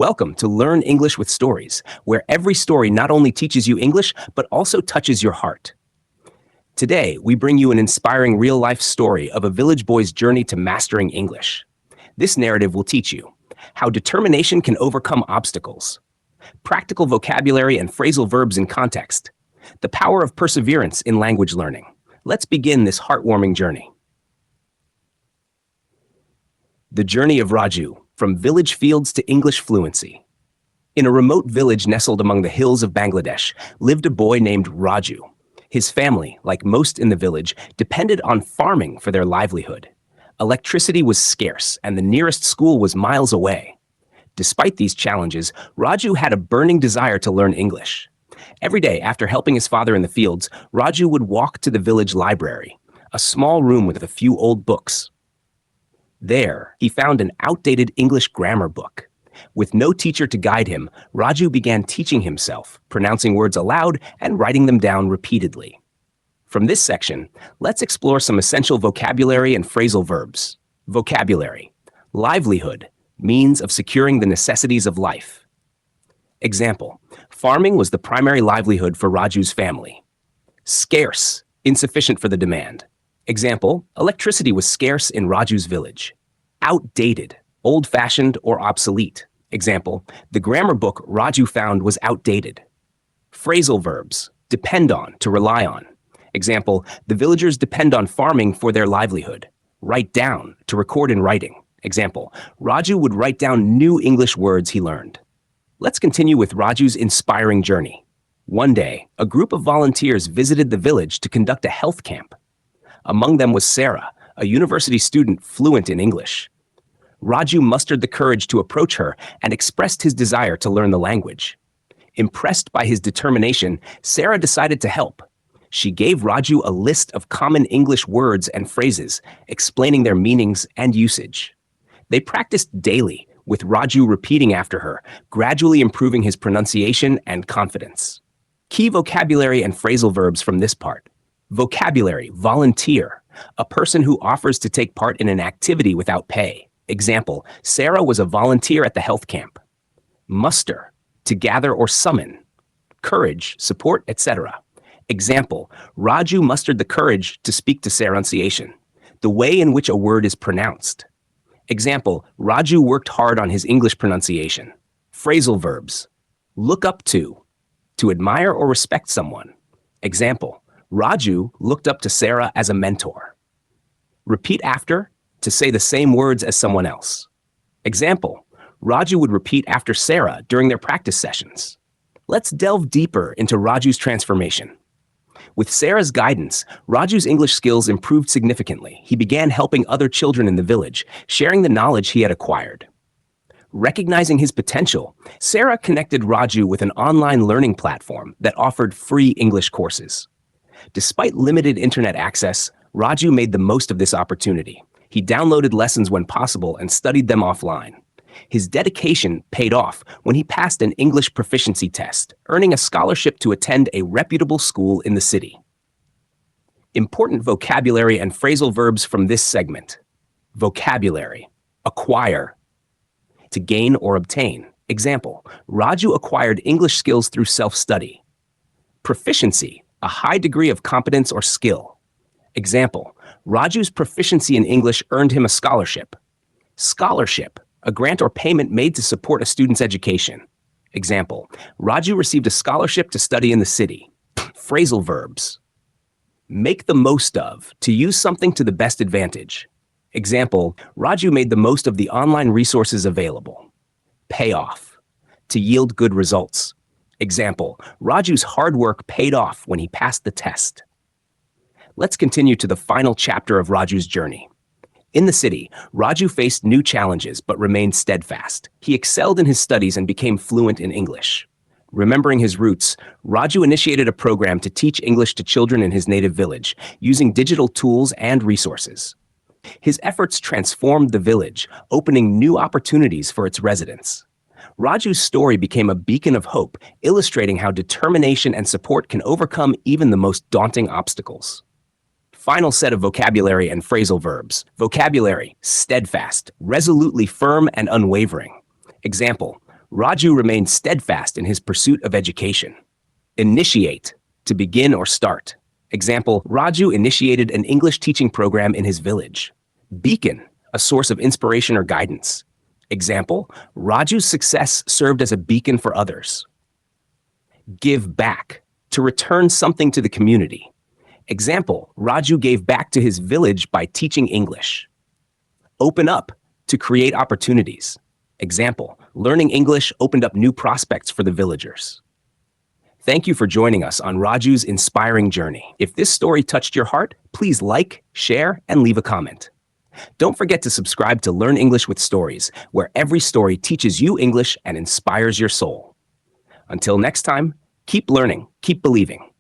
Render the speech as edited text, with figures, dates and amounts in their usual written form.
Welcome to Learn English with Stories, where every story not only teaches you English, but also touches your heart. Today, we bring you an inspiring real-life story of a village boy's journey to mastering English. This narrative will teach you how determination can overcome obstacles, practical vocabulary and phrasal verbs in context, the power of perseverance in language learning. Let's begin this heartwarming journey. The journey of Raju, from village fields to English fluency. In a remote village nestled among the hills of Bangladesh lived a boy named Raju. His family, like most in the village, depended on farming for their livelihood. Electricity was scarce, and the nearest school was miles away. Despite these challenges, Raju had a burning desire to learn English. Every day, after helping his father in the fields, Raju would walk to the village library, a small room with a few old books. There, he found an outdated English grammar book. With no teacher to guide him, Raju began teaching himself, pronouncing words aloud and writing them down repeatedly. From this section, let's explore some essential vocabulary and phrasal verbs. Vocabulary: livelihood, means of securing the necessities of life. Example: farming was the primary livelihood for Raju's family. Scarce, insufficient for the demand. Example: electricity was scarce in Raju's village. Outdated, old-fashioned or obsolete. Example: the grammar book Raju found was outdated. Phrasal verbs: depend on, to rely on. Example: the villagers depend on farming for their livelihood. Write down, to record in writing. Example: Raju would write down new English words he learned. Let's continue with Raju's inspiring journey. One day, a group of volunteers visited the village to conduct a health camp. Among them was Sarah, a university student fluent in English. Raju mustered the courage to approach her and expressed his desire to learn the language. Impressed by his determination, Sarah decided to help. She gave Raju a list of common English words and phrases, explaining their meanings and usage. They practiced daily, with Raju repeating after her, gradually improving his pronunciation and confidence. Key vocabulary and phrasal verbs from this part. Vocabulary: volunteer, a person who offers to take part in an activity without pay. Example: Sarah was a volunteer at the health camp. Muster: to gather or summon. Courage, support, etc. Example: Raju mustered the courage to speak to Seronunciation, the way in which a word is pronounced. Example: Raju worked hard on his English pronunciation. Phrasal verbs: look up to admire or respect someone. Example: Raju looked up to Sarah as a mentor. Repeat after, to say the same words as someone else. Example: Raju would repeat after Sarah during their practice sessions. Let's delve deeper into Raju's transformation. With Sarah's guidance, Raju's English skills improved significantly. He began helping other children in the village, sharing the knowledge he had acquired. Recognizing his potential, Sarah connected Raju with an online learning platform that offered free English courses. Despite limited internet access, Raju made the most of this opportunity. He downloaded lessons when possible and studied them offline. His dedication paid off when he passed an English proficiency test, earning a scholarship to attend a reputable school in the city. Important vocabulary and phrasal verbs from this segment. Vocabulary: acquire, to gain or obtain. Example: Raju acquired English skills through self-study. Proficiency: a high degree of competence or skill. Example: Raju's proficiency in English earned him a scholarship. Scholarship: a grant or payment made to support a student's education. Example: Raju received a scholarship to study in the city. Phrasal verbs: make the most of, to use something to the best advantage. Example: Raju made the most of the online resources available. Pay off: to yield good results. Example: Raju's hard work paid off when he passed the test. Let's continue to the final chapter of Raju's journey. In the city, Raju faced new challenges but remained steadfast. He excelled in his studies and became fluent in English. Remembering his roots, Raju initiated a program to teach English to children in his native village, using digital tools and resources. His efforts transformed the village, opening new opportunities for its residents. Raju's story became a beacon of hope, illustrating how determination and support can overcome even the most daunting obstacles. Final set of vocabulary and phrasal verbs. Vocabulary: steadfast, resolutely firm and unwavering. Example: Raju remained steadfast in his pursuit of education. Initiate, to begin or start. Example, Raju initiated an English teaching program in his village. Beacon, a source of inspiration or guidance. Example, Raju's success served as a beacon for others. Give back, to return something to the community. Example, Raju gave back to his village by teaching English. Open up, to create opportunities. Example, learning English opened up new prospects for the villagers. Thank you for joining us on Raju's inspiring journey. If this story touched your heart, please like, share, and leave a comment. Don't forget to subscribe to Learn English with Stories, where every story teaches you English and inspires your soul. Until next time, keep learning, keep believing.